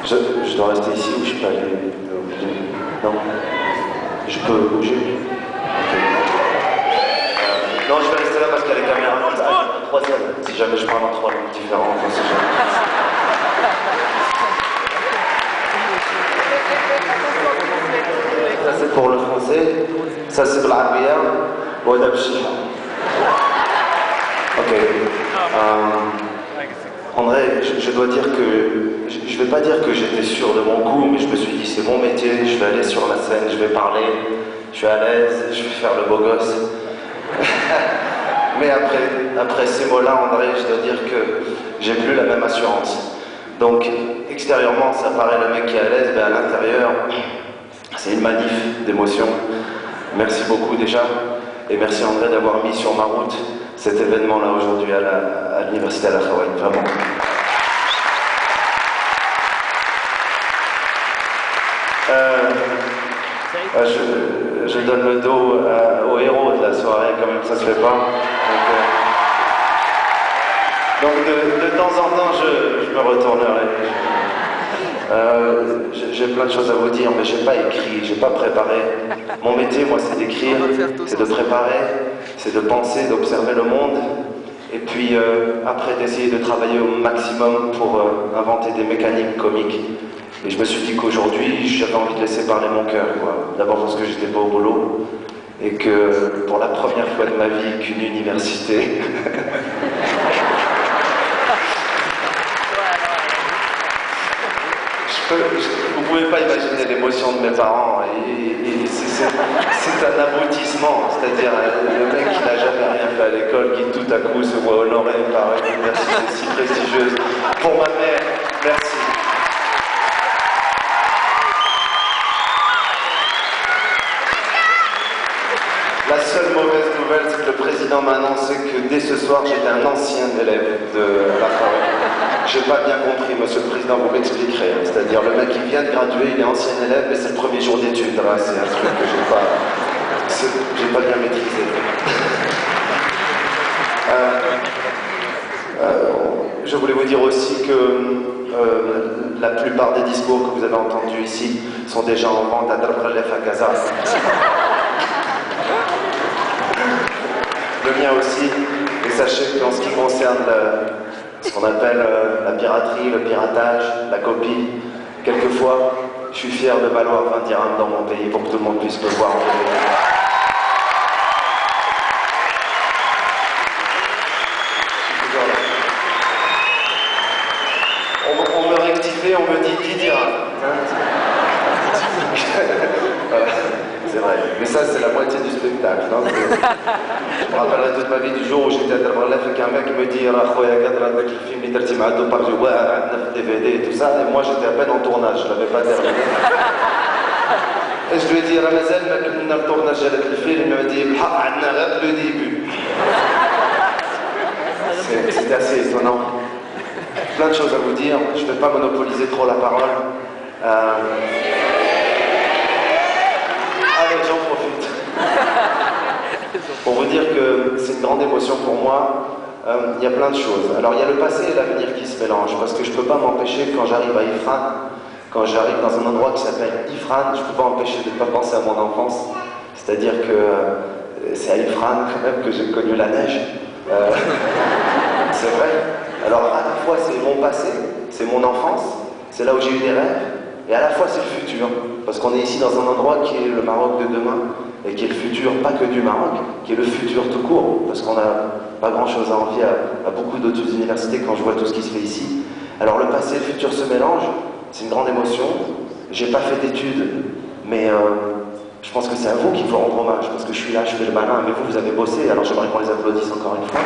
Je dois rester ici ou je peux aller... Non. Je peux bouger. Ok. Non, je vais rester là parce qu'il y a les caméras. Troisième. Si jamais je parle en trois langues différentes, on sait jamais. Ça c'est pour le français, ça c'est pour l'arabia, ou l'abchiha. Ok. André, je dois dire que, je vais pas dire que j'étais sûr de mon coup, mais je me suis dit c'est mon métier, je vais aller sur la scène, je vais parler, je suis à l'aise, je vais faire le beau gosse. Mais après ces mots-là, André, je dois dire que j'ai plus la même assurance. Donc, extérieurement, ça paraît le mec qui est à l'aise, mais à l'intérieur, c'est une manif d'émotions. Merci beaucoup déjà, et merci André d'avoir mis sur ma route cet événement-là aujourd'hui à l'Université Al-Akhawaït, vraiment. Je donne le dos au héros de la soirée, quand même, ça se fait pas. Donc de temps en temps, je me retournerai. J'ai plein de choses à vous dire, mais j'ai pas écrit, j'ai pas préparé. Mon métier, moi, c'est d'écrire, c'est de préparer, c'est de penser, d'observer le monde, et puis après d'essayer de travailler au maximum pour inventer des mécaniques comiques. Et je me suis dit qu'aujourd'hui, j'avais envie de laisser parler mon cœur, quoi. D'abord parce que j'étais pas au boulot, et que pour la première fois de ma vie qu'une université... Vous ne pouvez pas imaginer l'émotion de mes parents, et c'est un aboutissement, c'est-à-dire le mec qui n'a jamais rien fait à l'école, qui tout à coup se voit honoré par une université si prestigieuse. Pour ma mère, merci. La seule mauvaise nouvelle, c'est que le président m'a annoncé que dès ce soir, j'étais un ancien élève de l'Akhawaït. J'ai pas bien compris, monsieur le président, vous m'expliquerez. C'est-à-dire, le mec qui vient de graduer, il est ancien élève, mais c'est le premier jour d'études. C'est un truc que j'ai pas bien maîtrisé. Je voulais vous dire aussi que la plupart des discours que vous avez entendus ici sont déjà en vente à Darbralef à Gaza. Le mien aussi, et sachez qu'en ce qui concerne ce qu'on appelle la piraterie, le piratage, la copie, quelquefois, je suis fier de valoir 20 dirhams dans mon pays pour que tout le monde puisse me voir en vrai. On me rectifie, on me dit 10 dirhams. Voilà. C'est vrai, mais ça c'est la moitié du spectacle. Non, je me rappellerai toute ma vie du jour où j'étais à Darbralef et qu'un mec me dit le film par DVD et tout ça, et moi j'étais à peine en tournage, je l'avais pas terminé. Et je lui ai dit Ramazan, le tournage avec le film, il m'a dit le début. C'était assez étonnant. Plein de choses à vous dire, je ne vais pas monopoliser trop la parole. Allez, j'en profite. Pour vous dire que c'est une grande émotion pour moi, il y a plein de choses. Alors il y a le passé et l'avenir qui se mélangent, parce que je ne peux pas m'empêcher, quand j'arrive à Ifrane, quand j'arrive dans un endroit qui s'appelle Ifrane, je ne peux pas m'empêcher de ne pas penser à mon enfance. C'est-à-dire que c'est à Ifrane quand même que j'ai connu la neige. C'est vrai. Alors à la fois c'est mon passé, c'est mon enfance, c'est là où j'ai eu des rêves, et à la fois c'est le futur, parce qu'on est ici dans un endroit qui est le Maroc de demain, et qui est le futur, pas que du Maroc, qui est le futur tout court, parce qu'on n'a pas grand-chose à envier à beaucoup d'autres universités quand je vois tout ce qui se fait ici. Alors le passé et le futur se mélangent, c'est une grande émotion. J'ai pas fait d'études, mais je pense que c'est à vous qu'il faut rendre hommage, parce que je suis là, je fais le malin, mais vous avez bossé, alors j'aimerais qu'on les applaudisse encore une fois.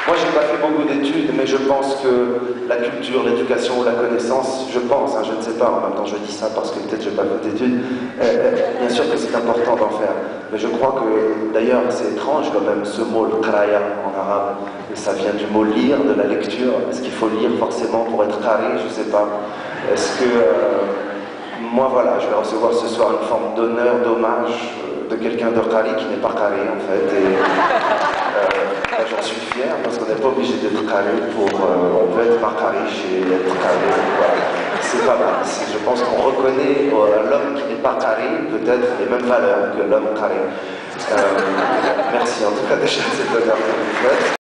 Moi, j'ai pas fait beaucoup d'études, mais je pense que la culture, l'éducation, la connaissance, je pense, hein, je ne sais pas, en même temps je dis ça parce que peut-être j'ai pas fait d'études, bien sûr que c'est important d'en faire, mais je crois que, d'ailleurs, c'est étrange quand même, ce mot, le qraya en arabe, et ça vient du mot lire, de la lecture. Est-ce qu'il faut lire forcément pour être qari? Je sais pas. Est-ce que... moi, voilà, je vais recevoir ce soir une forme d'honneur, d'hommage de quelqu'un de qari qui n'est pas qari, en fait, et j'en suis qu'on n'est pas obligé d'être carré pour... on peut être pas carré et être carré. Voilà. C'est pas mal. Je pense qu'on reconnaît l'homme qui n'est pas carré, peut-être les mêmes valeurs que l'homme carré. Merci en tout cas déjà de cet honneur que vous faites.